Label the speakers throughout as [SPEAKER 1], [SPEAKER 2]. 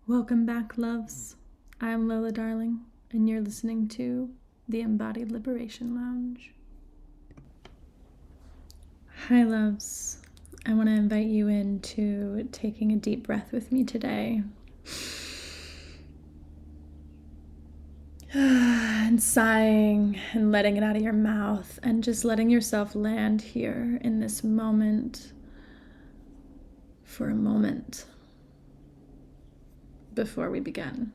[SPEAKER 1] Welcome back, loves. I'm Lola Darling, and you're listening to the Embodied Liberation Lounge. Hi, loves. I want to invite you into taking a deep breath with me today. And sighing and letting it out of your mouth and just letting yourself land here in this moment for a moment before we begin.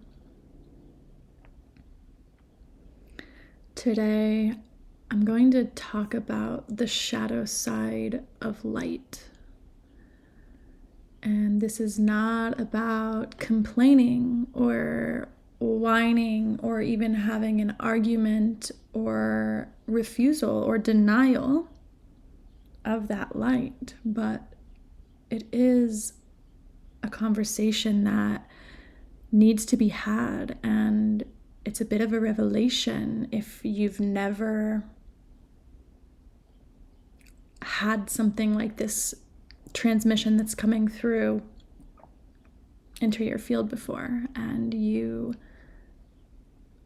[SPEAKER 1] Today, I'm going to talk about the shadow side of light. And this is not about complaining or whining or even having an argument or refusal or denial of that light, but it is a conversation that needs to be had, and it's a bit of a revelation if you've never had something like this transmission that's coming through into your field before, and you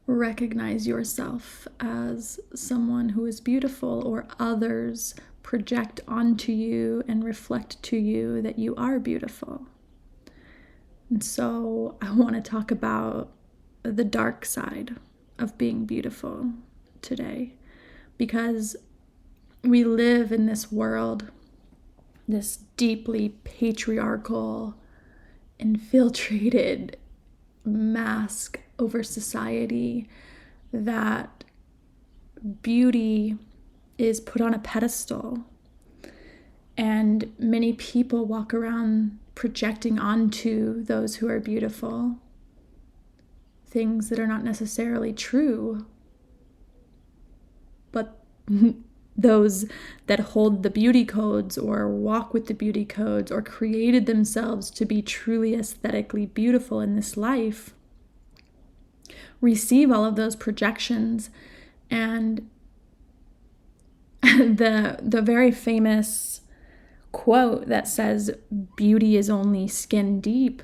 [SPEAKER 1] recognize yourself as someone who is beautiful, or others project onto you and reflect to you that you are beautiful. And so I want to talk about the dark side of being beautiful today, because we live in this world, this deeply patriarchal, infiltrated mask over society, that beauty is put on a pedestal, and many people walk around projecting onto those who are beautiful things that are not necessarily true, but those that hold the beauty codes or walk with the beauty codes or created themselves to be truly aesthetically beautiful in this life receive all of those projections. And the very famous quote that says beauty is only skin deep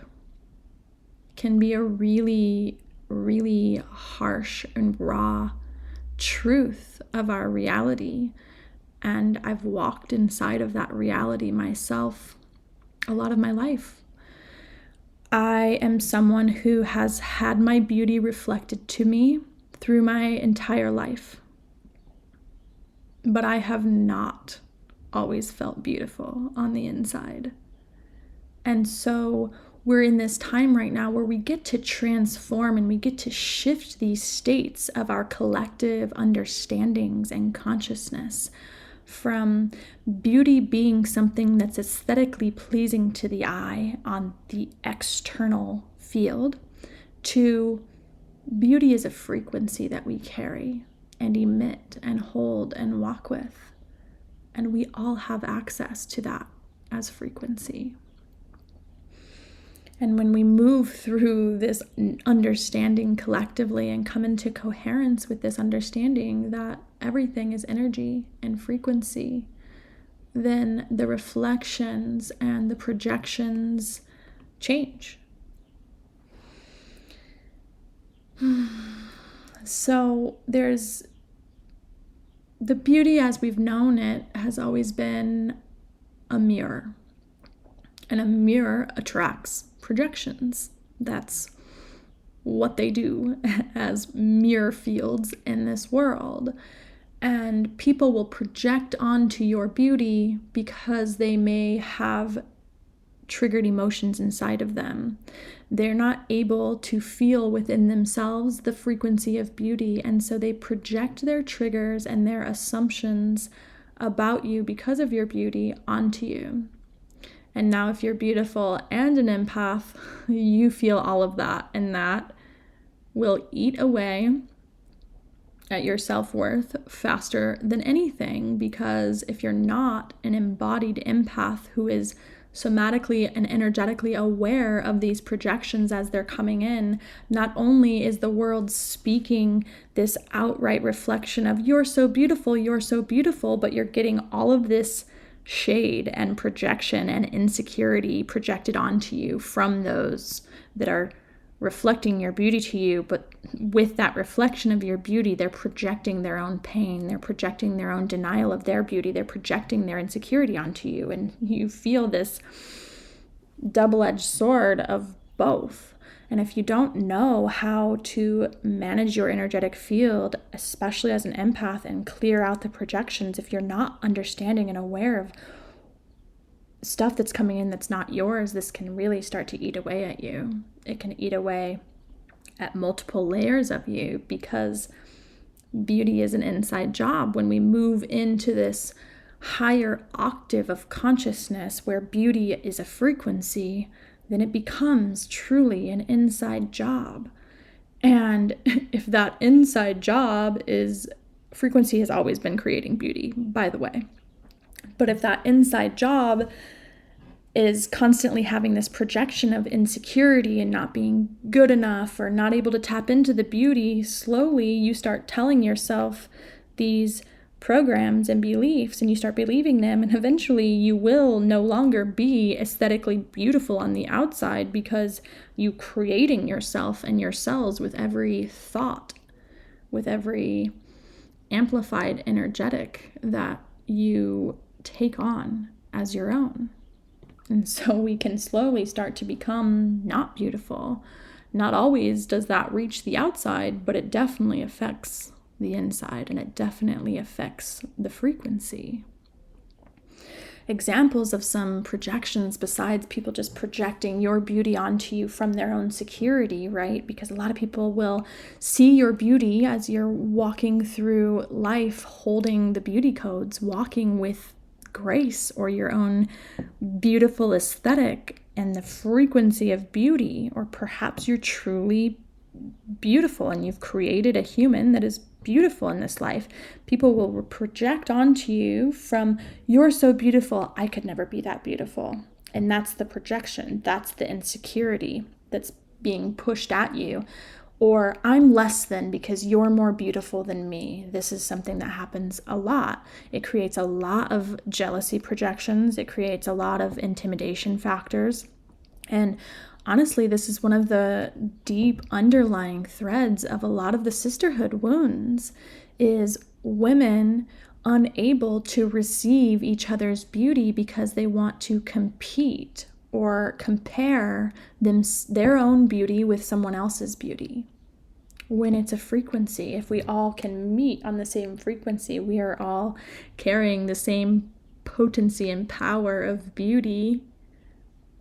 [SPEAKER 1] can be a really, really harsh and raw truth of our reality. And I've walked inside of that reality myself a lot of my life. I am someone who has had my beauty reflected to me through my entire life, but I have not always felt beautiful on the inside. And so we're in this time right now where we get to transform and we get to shift these states of our collective understandings and consciousness from beauty being something that's aesthetically pleasing to the eye on the external field to beauty is a frequency that we carry and emit and hold and walk with. And we all have access to that as frequency. And when we move through this understanding collectively and come into coherence with this understanding that everything is energy and frequency, then the reflections and the projections change. So there's the beauty as we've known it has always been a mirror. And a mirror attracts projections. That's what they do as mirror fields in this world. And people will project onto your beauty because they may have triggered emotions inside of them. They're not able to feel within themselves the frequency of beauty, and so they project their triggers and their assumptions about you because of your beauty onto you. And now if you're beautiful and an empath, you feel all of that, and that will eat away at your self-worth faster than anything, because if you're not an embodied empath who is somatically and energetically aware of these projections as they're coming in, not only is the world speaking this outright reflection of you're so beautiful, but you're getting all of this shade and projection and insecurity projected onto you from those that are reflecting your beauty to you, but with that reflection of your beauty, they're projecting their own pain, they're projecting their own denial of their beauty, they're projecting their insecurity onto you, and you feel this double-edged sword of both. And if you don't know how to manage your energetic field, especially as an empath, and clear out the projections, if you're not understanding and aware of stuff that's coming in that's not yours, this can really start to eat away at you. It can eat away at multiple layers of you, because beauty is an inside job. When we move into this higher octave of consciousness where beauty is a frequency, then it becomes truly an inside job. And if that inside job is, frequency has always been creating beauty, by the way. But if that inside job is constantly having this projection of insecurity and not being good enough or not able to tap into the beauty, slowly you start telling yourself these programs and beliefs, and you start believing them, and eventually you will no longer be aesthetically beautiful on the outside, because you creating yourself and your cells with every thought, with every amplified energetic that you take on as your own. And so we can slowly start to become not beautiful. Not always does that reach the outside, but it definitely affects the inside, and it definitely affects the frequency. Examples of some projections, besides people just projecting your beauty onto you from their own security, right? Because a lot of people will see your beauty as you're walking through life, holding the beauty codes, walking with grace, or your own beautiful aesthetic and the frequency of beauty. Or perhaps you're truly beautiful and you've created a human that is beautiful in this life. People will project onto you from, you're so beautiful, I could never be that beautiful. And that's the projection. That's the insecurity that's being pushed at you. Or I'm less than because you're more beautiful than me. This is something that happens a lot. It creates a lot of jealousy projections. It creates a lot of intimidation factors. And honestly, this is one of the deep underlying threads of a lot of the sisterhood wounds, is women unable to receive each other's beauty because they want to compete or compare their own beauty with someone else's beauty. When it's a frequency, if we all can meet on the same frequency, we are all carrying the same potency and power of beauty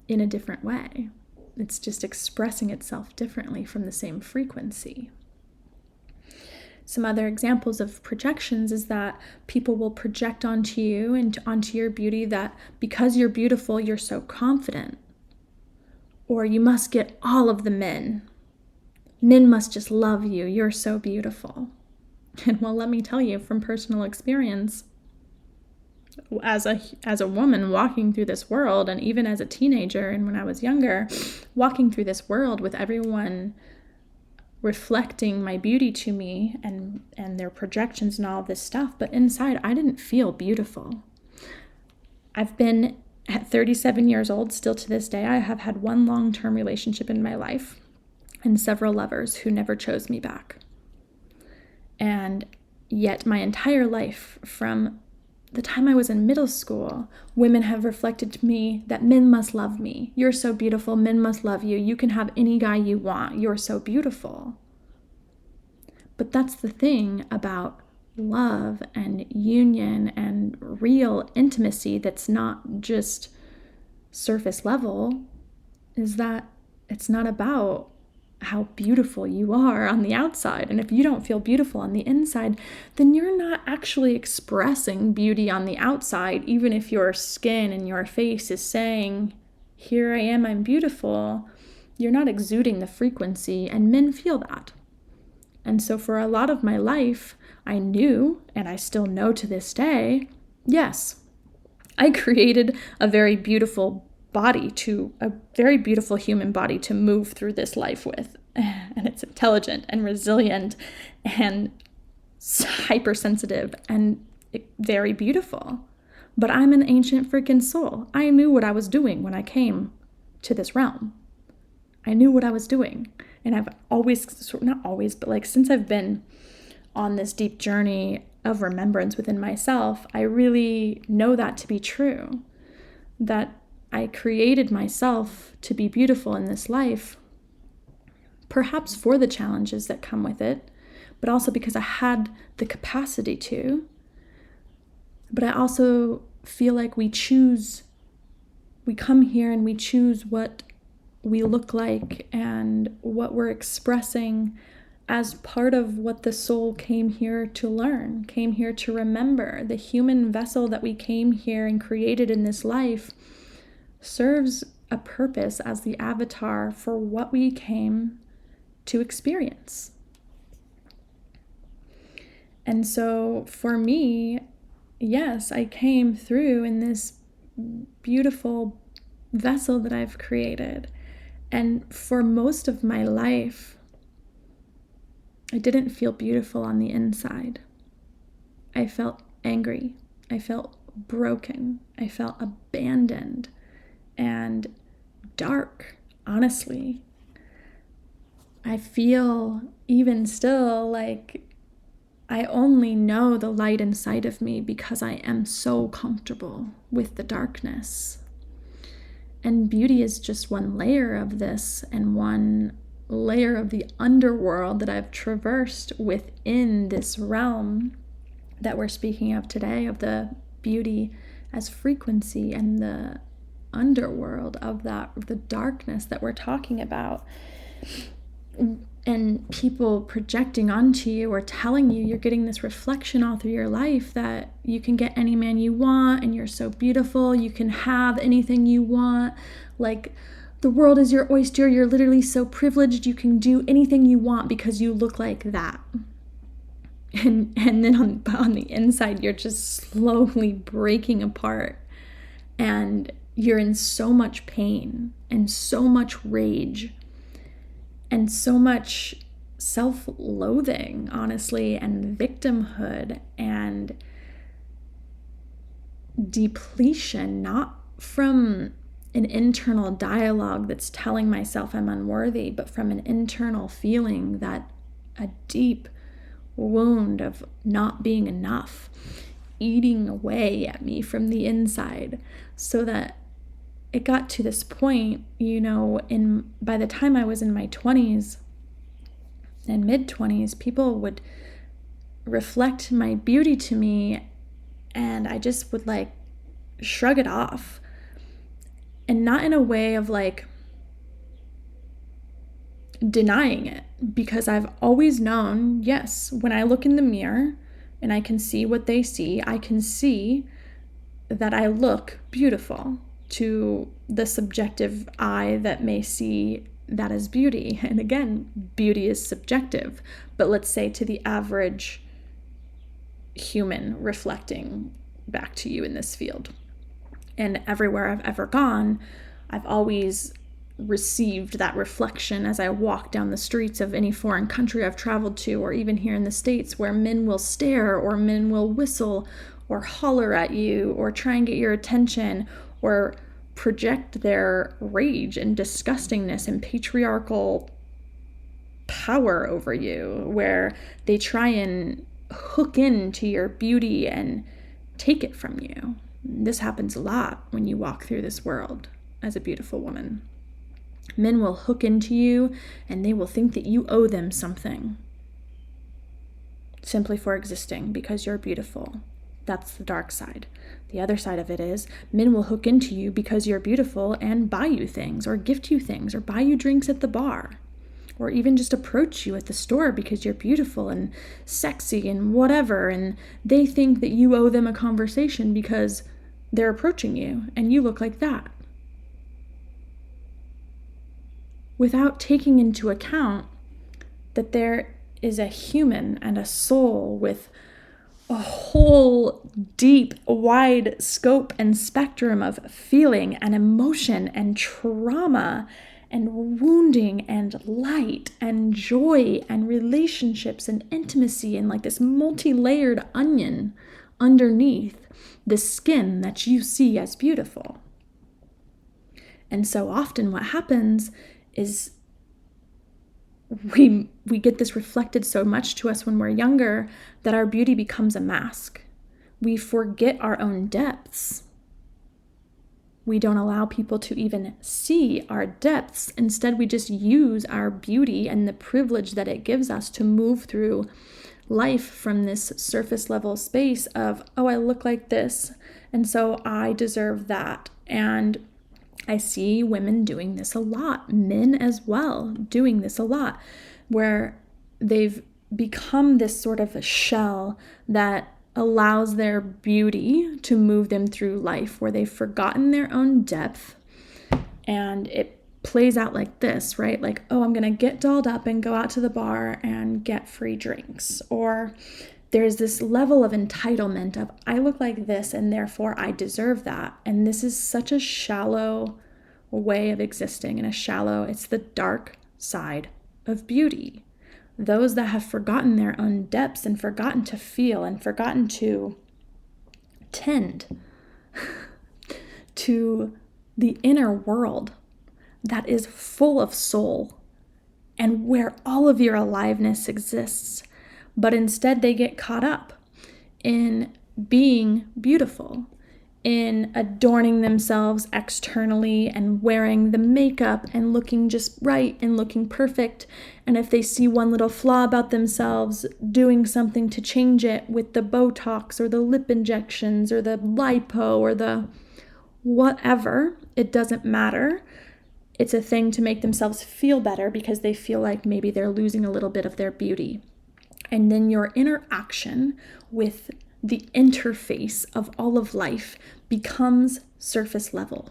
[SPEAKER 1] in a different way. It's just expressing itself differently from the same frequency. Some other examples of projections is that people will project onto you and onto your beauty that because you're beautiful, you're so confident. Or you must get all of the men. Men must just love you. You're so beautiful. And well, let me tell you from personal experience, as a woman walking through this world, and even as a teenager and when I was younger, walking through this world with everyone reflecting my beauty to me and their projections and all of this stuff, but inside I didn't feel beautiful. I've been at 37 years old, still to this day, I have had one long-term relationship in my life and several lovers who never chose me back. And yet my entire life, from the time I was in middle school, women have reflected to me that men must love me. You're so beautiful. Men must love you. You can have any guy you want. You're so beautiful. But that's the thing about love and union and real intimacy that's not just surface level, is that it's not about how beautiful you are on the outside. And if you don't feel beautiful on the inside, then you're not actually expressing beauty on the outside, even if your skin and your face is saying, here I am, I'm beautiful. You're not exuding the frequency, and men feel that. And so for a lot of my life, I knew, and I still know to this day, yes, I created a very beautiful human body to move through this life with. And it's intelligent and resilient and hypersensitive and very beautiful. But I'm an ancient freaking soul. I knew what I was doing when I came to this realm. I knew what I was doing. And I've always, not always, but like since I've been on this deep journey of remembrance within myself, I really know that to be true. That I created myself to be beautiful in this life, perhaps for the challenges that come with it, but also because I had the capacity to. But I also feel like we come here and we choose what we look like and what we're expressing as part of what the soul came here to learn, came here to remember. The human vessel that we came here and created in this life serves a purpose as the avatar for what we came to experience. And so for me, yes, I came through in this beautiful vessel that I've created. And for most of my life, I didn't feel beautiful on the inside. I felt angry. I felt broken. I felt abandoned and dark, honestly. I feel even still like I only know the light inside of me because I am so comfortable with the darkness. And beauty is just one layer of this and one layer of the underworld that I've traversed within this realm that we're speaking of today, of the beauty as frequency and the underworld of the darkness that we're talking about. And people projecting onto you or telling you you're getting this reflection all through your life that you can get any man you want and you're so beautiful, you can have anything you want, like the world is your oyster, you're literally so privileged, you can do anything you want because you look like that. And then on the inside, you're just slowly breaking apart and you're in so much pain and so much rage and so much self-loathing, honestly, and victimhood and depletion, not from an internal dialogue that's telling myself I'm unworthy, but from an internal feeling that a deep wound of not being enough eating away at me from the inside, so that it got to this point, by the time I was in my 20s and mid-20s, people would reflect my beauty to me and I just would like shrug it off. And not in a way of like denying it, because I've always known, yes, when I look in the mirror and I can see what they see, I can see that I look beautiful to the subjective eye that may see that as beauty. And again, beauty is subjective, but let's say to the average human reflecting back to you in this field. And everywhere I've ever gone, I've always received that reflection as I walk down the streets of any foreign country I've traveled to, or even here in the States, where men will stare or men will whistle or holler at you or try and get your attention or project their rage and disgustingness and patriarchal power over you, where they try and hook into your beauty and take it from you. This happens a lot when you walk through this world as a beautiful woman. Men will hook into you and they will think that you owe them something simply for existing because you're beautiful. That's the dark side. The other side of it is men will hook into you because you're beautiful and buy you things or gift you things or buy you drinks at the bar, or even just approach you at the store because you're beautiful and sexy and whatever, and they think that you owe them a conversation because they're approaching you and you look like that, without taking into account that there is a human and a soul with a whole deep, wide scope and spectrum of feeling and emotion and trauma and wounding and light and joy and relationships and intimacy, and like this multi-layered onion underneath the skin that you see as beautiful. And so often what happens is we get this reflected so much to us when we're younger that our beauty becomes a mask. We forget our own depths. We don't allow people to even see our depths. Instead, we just use our beauty and the privilege that it gives us to move through life from this surface level space of, oh, I look like this, and so I deserve that. And I see women doing this a lot, men as well doing this a lot, where they've become this sort of a shell that allows their beauty to move them through life, where they've forgotten their own depth. And it plays out like this, right? Like, oh, I'm going to get dolled up and go out to the bar and get free drinks. Or there's this level of entitlement of, I look like this and therefore I deserve that. And this is such a shallow way of existing, and it's the dark side of beauty. Those that have forgotten their own depths and forgotten to feel and forgotten to tend to the inner world that is full of soul and where all of your aliveness exists, but instead they get caught up in being beautiful, in adorning themselves externally and wearing the makeup and looking just right and looking perfect. And if they see one little flaw about themselves, doing something to change it with the Botox or the lip injections or the lipo or the whatever, it doesn't matter. It's a thing to make themselves feel better because they feel like maybe they're losing a little bit of their beauty. And then your interaction with the interface of all of life becomes surface level.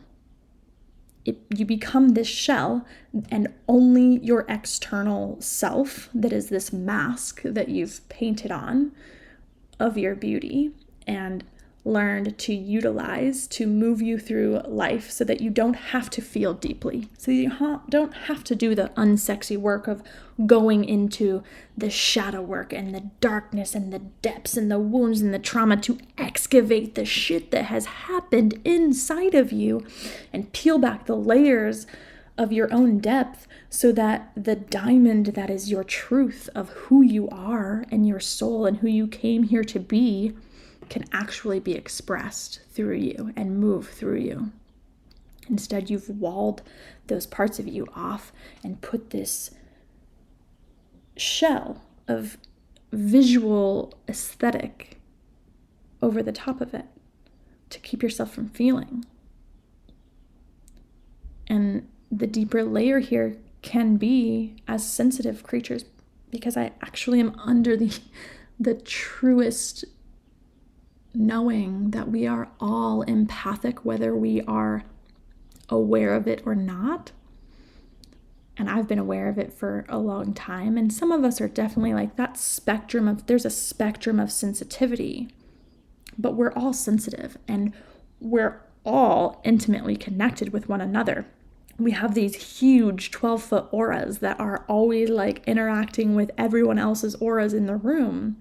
[SPEAKER 1] You become this shell, and only your external self, that is this mask that you've painted on of your beauty and learned to utilize to move you through life so that you don't have to feel deeply. So you don't have to do the unsexy work of going into the shadow work and the darkness and the depths and the wounds and the trauma to excavate the shit that has happened inside of you and peel back the layers of your own depth so that the diamond that is your truth of who you are and your soul and who you came here to be can actually be expressed through you and move through you. Instead, you've walled those parts of you off and put this shell of visual aesthetic over the top of it to keep yourself from feeling. And the deeper layer here can be as sensitive creatures, because I actually am under the truest knowing that we are all empathic, whether we are aware of it or not. And I've been aware of it for a long time. And some of us are definitely like that spectrum of, there's a spectrum of sensitivity, but we're all sensitive and we're all intimately connected with one another. We have these huge 12-foot auras that are always like interacting with everyone else's auras in the room.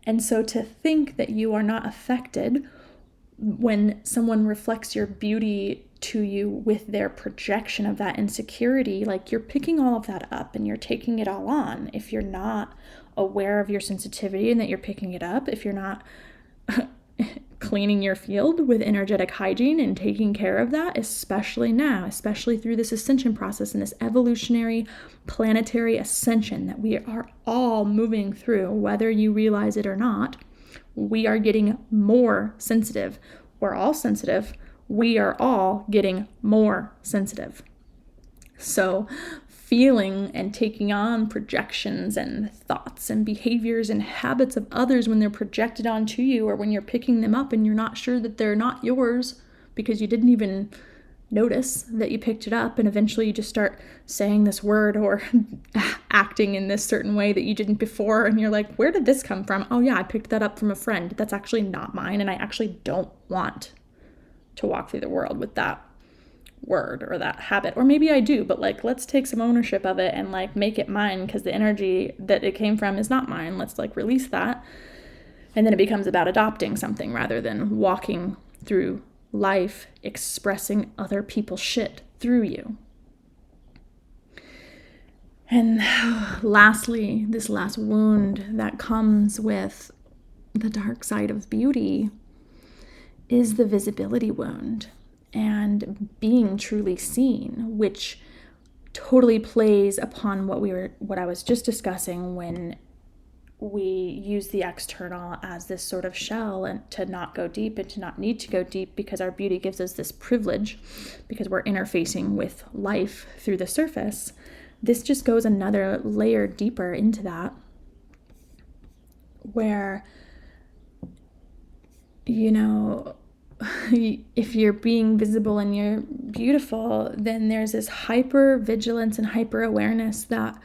[SPEAKER 1] And so to think that you are not affected when someone reflects your beauty to you with their projection of that insecurity, like you're picking all of that up and you're taking it all on. If you're not aware of your sensitivity and that you're picking it up, if you're not cleaning your field with energetic hygiene and taking care of that, especially now, especially through this ascension process and this evolutionary planetary ascension that we are all moving through, whether you realize it or not, we are getting more sensitive. We're all sensitive. We are all getting more sensitive. So feeling and taking on projections and thoughts and behaviors and habits of others when they're projected onto you, or when you're picking them up and you're not sure that they're not yours because you didn't even notice that you picked it up, and eventually you just start saying this word or acting in this certain way that you didn't before, and you're like, where did this come from? Oh yeah, I picked that up from a friend. That's actually not mine, and I actually don't want to walk through the world with that word or that habit. Or maybe I do, but like, let's take some ownership of it and like make it mine, because the energy that it came from is not mine. Let's like release that. And then it becomes about adopting something rather than walking through life expressing other people's shit through you. And lastly, this last wound that comes with the dark side of beauty is the visibility wound and being truly seen, which totally plays upon what I was just discussing when we use the external as this sort of shell and to not go deep and to not need to go deep because our beauty gives us this privilege because we're interfacing with life through the surface. This just goes another layer deeper into that, where, you know, if you're being visible and you're beautiful, then there's this hyper vigilance and hyper awareness that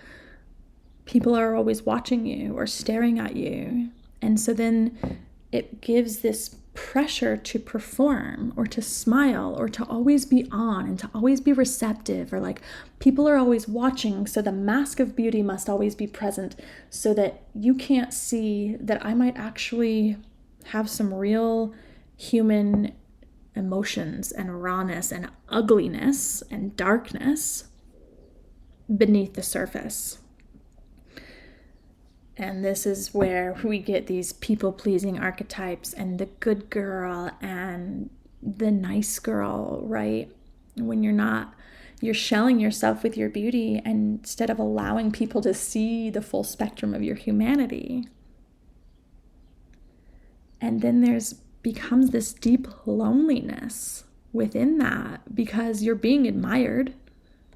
[SPEAKER 1] people are always watching you or staring at you. And so then it gives this pressure to perform or to smile or to always be on and to always be receptive, or like people are always watching, so the mask of beauty must always be present so that you can't see that I might actually have some real human emotions and rawness and ugliness and darkness beneath the surface. And this is where we get these people-pleasing archetypes and the good girl and the nice girl, right? When you're shelling yourself with your beauty instead of allowing people to see the full spectrum of your humanity. And then becomes this deep loneliness within that because you're being admired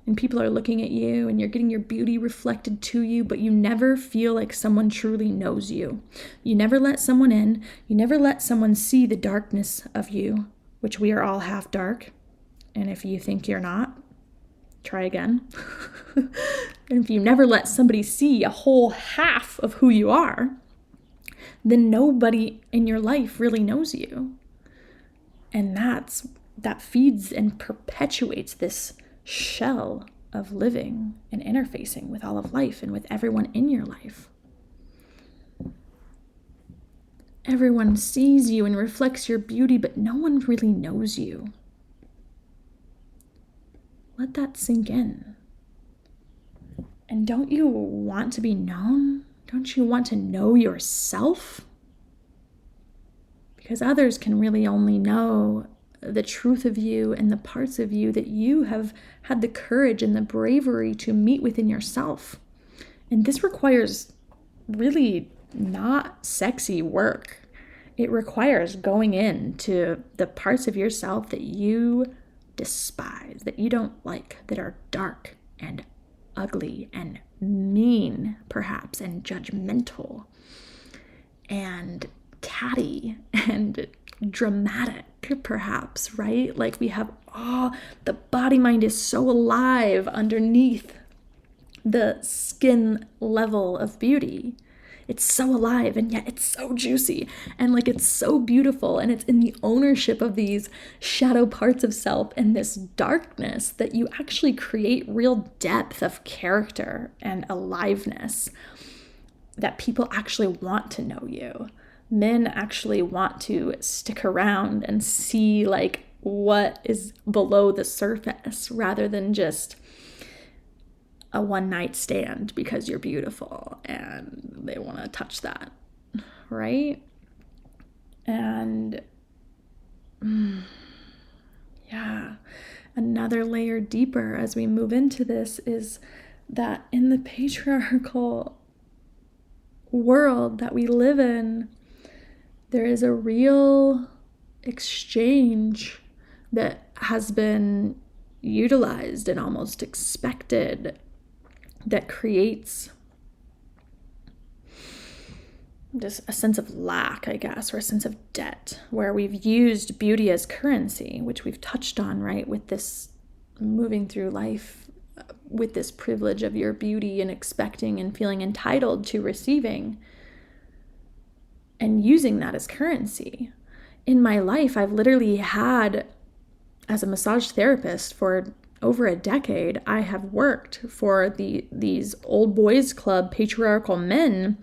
[SPEAKER 1] and people are looking at you and you're getting your beauty reflected to you, but you never feel like someone truly knows you. You never let someone in. You never let someone see the darkness of you, which we are all half dark. And if you think you're not, try again. And if you never let somebody see a whole half of who you are, then nobody in your life really knows you. And that feeds and perpetuates this shell of living and interfacing with all of life and with everyone in your life. Everyone sees you and reflects your beauty, but no one really knows you. Let that sink in. And don't you want to be known? Don't you want to know yourself? Because others can really only know the truth of you and the parts of you that you have had the courage and the bravery to meet within yourself. And this requires really not sexy work. It requires going into the parts of yourself that you despise, that you don't like, that are dark and ugly and mean, perhaps, and judgmental and catty and dramatic, perhaps, right? Like we have, the body mind is so alive underneath the skin level of beauty. It's so alive, and yet it's so juicy, and like it's so beautiful, and it's in the ownership of these shadow parts of self and this darkness that you actually create real depth of character and aliveness, that people actually want to know you. Men actually want to stick around and see like what is below the surface rather than just a one-night stand because you're beautiful and they want to touch that, right? And yeah, another layer deeper as we move into this is that in the patriarchal world that we live in, there is a real exchange that has been utilized and almost expected that creates just a sense of lack, I guess, or a sense of debt, where we've used beauty as currency, which we've touched on, right, with this moving through life with this privilege of your beauty and expecting and feeling entitled to receiving and using that as currency. In my life, I've literally had, as a massage therapist for over a decade, I have worked for these old boys club patriarchal men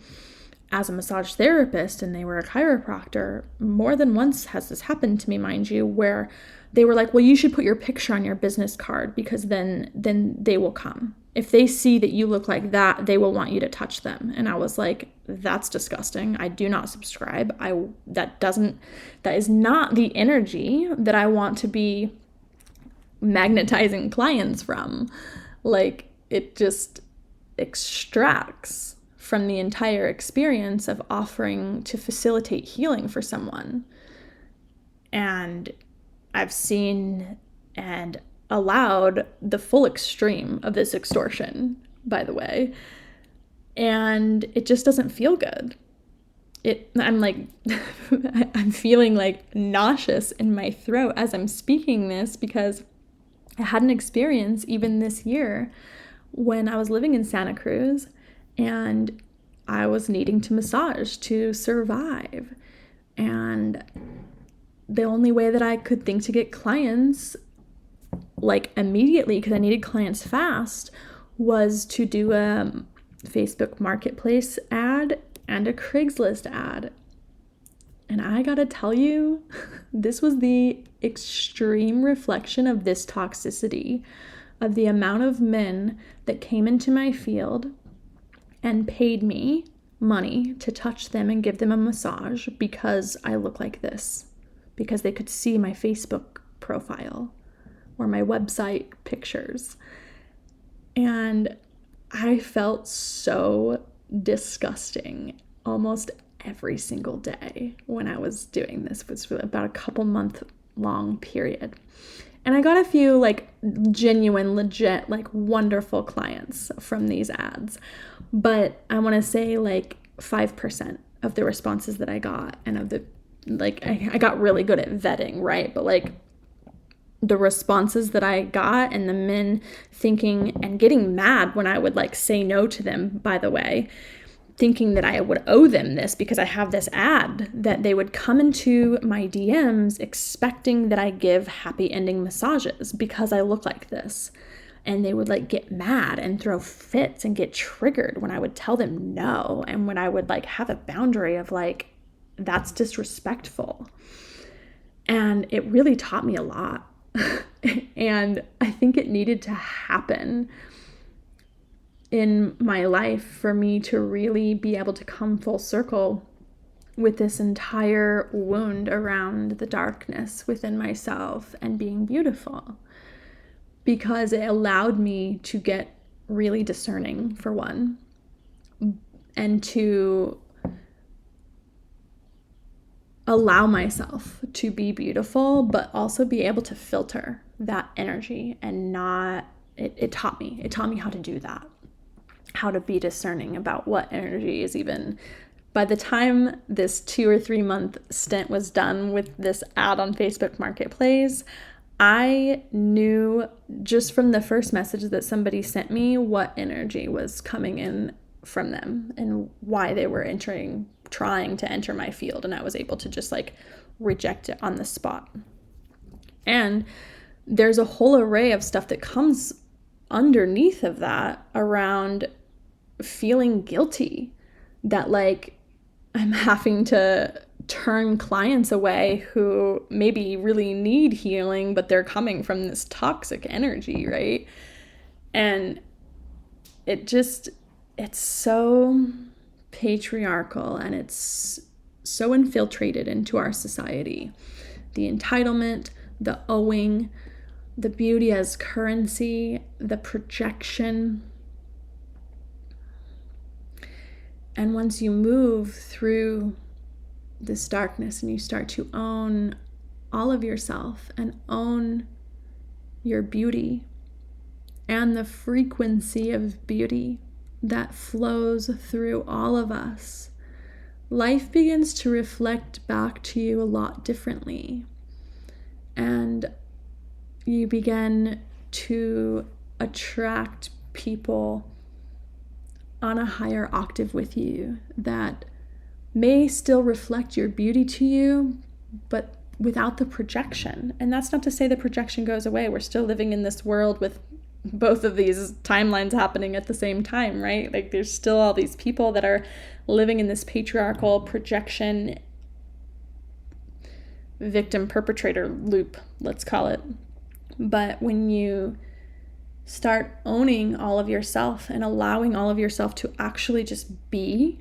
[SPEAKER 1] as a massage therapist, and they were a chiropractor. More than once has this happened to me, mind you, where they were like, well, you should put your picture on your business card because then they will come. If they see that you look like that, they will want you to touch them. And I was like, that's disgusting. I do not subscribe. That is not the energy that I want to be magnetizing clients from. Like, it just extracts from the entire experience of offering to facilitate healing for someone. And I've seen and allowed the full extreme of this extortion, by the way. And it just doesn't feel good. I'm like, I'm feeling like nauseous in my throat as I'm speaking this, because I had an experience even this year when I was living in Santa Cruz and I was needing to massage to survive. And the only way that I could think to get clients, like immediately, because I needed clients fast, was to do a Facebook Marketplace ad and a Craigslist ad. And I gotta tell you, this was the extreme reflection of this toxicity, of the amount of men that came into my field and paid me money to touch them and give them a massage because I look like this, because they could see my Facebook profile or my website pictures. And I felt so disgusting almost every single day when I was doing this. It was about a couple month long period. And I got a few like genuine, legit, like wonderful clients from these ads. But I want to say like 5% of the responses that I got, and of the, like, I got really good at vetting, right? But like the responses that I got, and the men thinking and getting mad when I would like say no to them, by the way, thinking that I would owe them this because I have this ad, that they would come into my DMs expecting that I give happy ending massages because I look like this. And they would like get mad and throw fits and get triggered when I would tell them no. And when I would like have a boundary of like, that's disrespectful. And it really taught me a lot. And I think it needed to happen in my life for me to really be able to come full circle with this entire wound around the darkness within myself and being beautiful, because it allowed me to get really discerning, for one, and to allow myself to be beautiful, but also be able to filter that energy and not, it taught me how to do that, how to be discerning about what energy is even. By the time this 2 or 3 month stint was done with this ad on Facebook Marketplace, I knew just from the first message that somebody sent me what energy was coming in from them and why they were trying to enter my field. And I was able to just like reject it on the spot. And there's a whole array of stuff that comes underneath of that around feeling guilty that like I'm having to turn clients away who maybe really need healing, but they're coming from this toxic energy, right? And it's so patriarchal, and it's so infiltrated into our society. The entitlement, the owing, the beauty as currency, the projection. And once you move through this darkness and you start to own all of yourself and own your beauty and the frequency of beauty that flows through all of us, life begins to reflect back to you a lot differently. And you begin to attract people on a higher octave with you that may still reflect your beauty to you, but without the projection. And that's not to say the projection goes away. We're still living in this world with both of these timelines happening at the same time, right? Like there's still all these people that are living in this patriarchal projection victim perpetrator loop, let's call it. But when you start owning all of yourself and allowing all of yourself to actually just be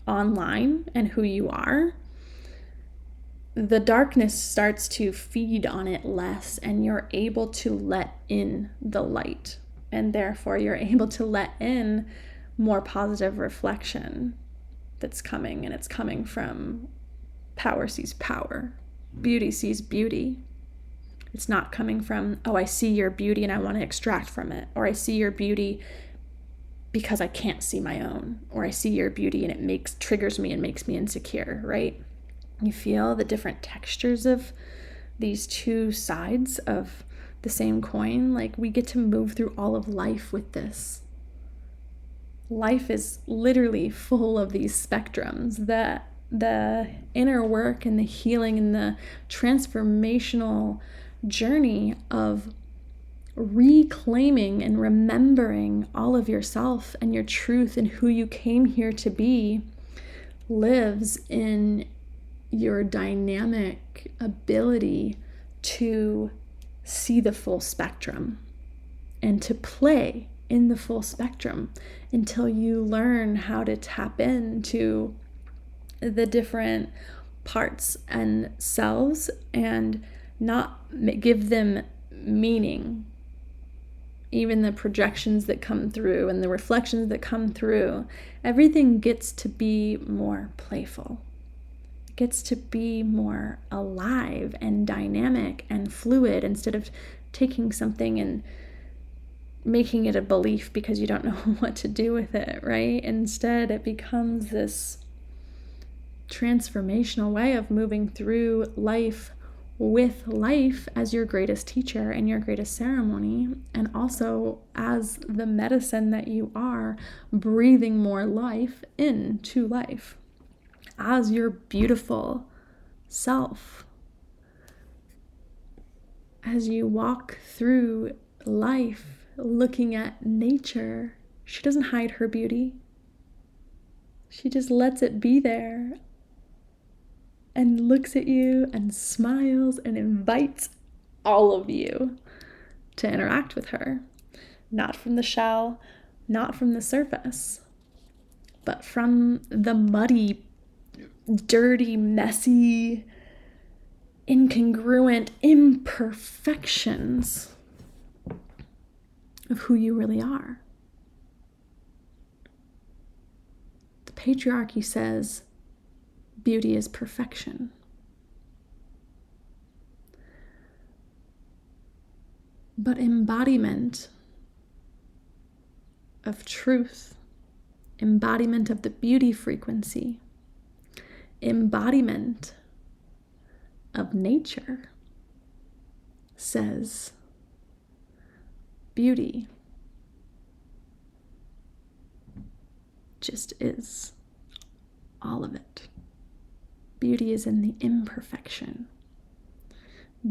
[SPEAKER 1] online and who you are, the darkness starts to feed on it less, and you're able to let in the light. And therefore, you're able to let in more positive reflection that's coming, and it's coming from power sees power. Beauty sees beauty. It's not coming from, oh, I see your beauty and I want to extract from it, or I see your beauty because I can't see my own, or I see your beauty and it triggers me and makes me insecure, right? You feel the different textures of these two sides of the same coin. Like, we get to move through all of life with this. Life is literally full of these spectrums. That the inner work and the healing and the transformational journey of reclaiming and remembering all of yourself and your truth and who you came here to be lives in your dynamic ability to see the full spectrum and to play in the full spectrum until you learn how to tap into the different parts and selves and not give them meaning. Even the projections that come through and the reflections that come through, everything gets to be more playful. It gets to be more alive and dynamic and fluid, instead of taking something and making it a belief because you don't know what to do with it, right? Instead, it becomes this transformational way of moving through life with life as your greatest teacher and your greatest ceremony, and also as the medicine that you are, breathing more life into life as your beautiful self. As you walk through life looking at nature, she doesn't hide her beauty. She just lets it be there and looks at you and smiles and invites all of you to interact with her. Not from the shell, not from the surface, but from the muddy, dirty, messy, incongruent imperfections of who you really are. The patriarchy says beauty is perfection. But embodiment of truth, embodiment of the beauty frequency, embodiment of nature says beauty just is all of it. Beauty is in the imperfection.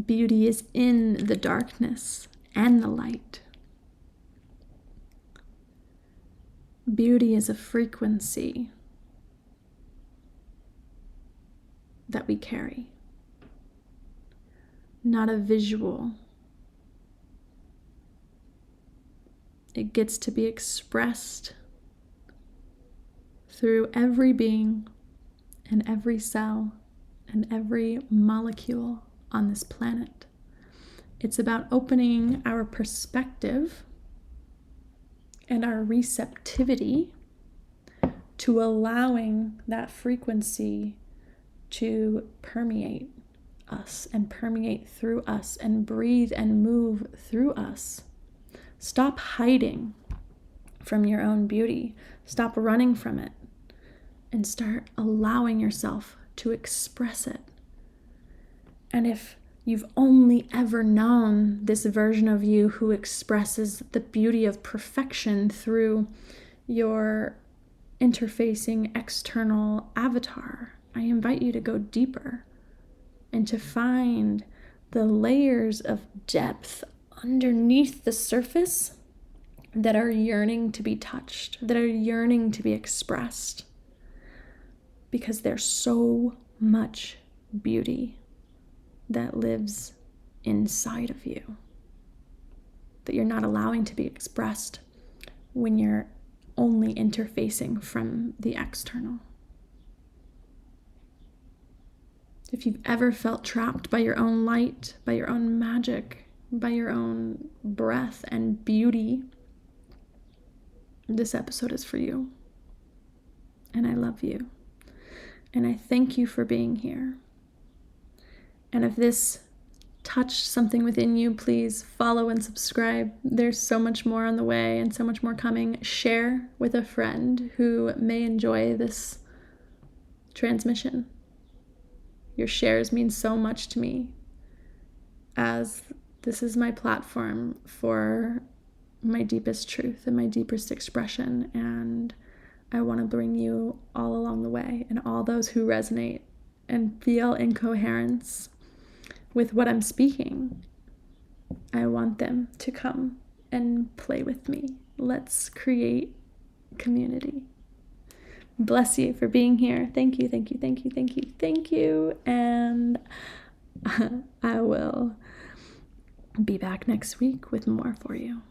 [SPEAKER 1] Beauty is in the darkness and the light. Beauty is a frequency that we carry, not a visual. It gets to be expressed through every being and every cell and every molecule on this planet. It's about opening our perspective and our receptivity to allowing that frequency to permeate us and permeate through us and breathe and move through us. Stop hiding from your own beauty. Stop running from it and start allowing yourself to express it. And if you've only ever known this version of you who expresses the beauty of perfection through your interfacing external avatar, I invite you to go deeper and to find the layers of depth underneath the surface that are yearning to be touched, that are yearning to be expressed, because there's so much beauty that lives inside of you that you're not allowing to be expressed when you're only interfacing from the external. If you've ever felt trapped by your own light, by your own magic, by your own breath and beauty, this episode is for you. And I love you. And I thank you for being here. And if this touched something within you, please follow and subscribe. There's so much more on the way and so much more coming. Share with a friend who may enjoy this transmission. Your shares mean so much to me, as this is my platform for my deepest truth and my deepest expression, and I want to bring you all along the way, and all those who resonate and feel incoherence with what I'm speaking. I want them to come and play with me. Let's create community. Bless you for being here. Thank you, thank you, thank you, thank you, thank you. And I will be back next week with more for you.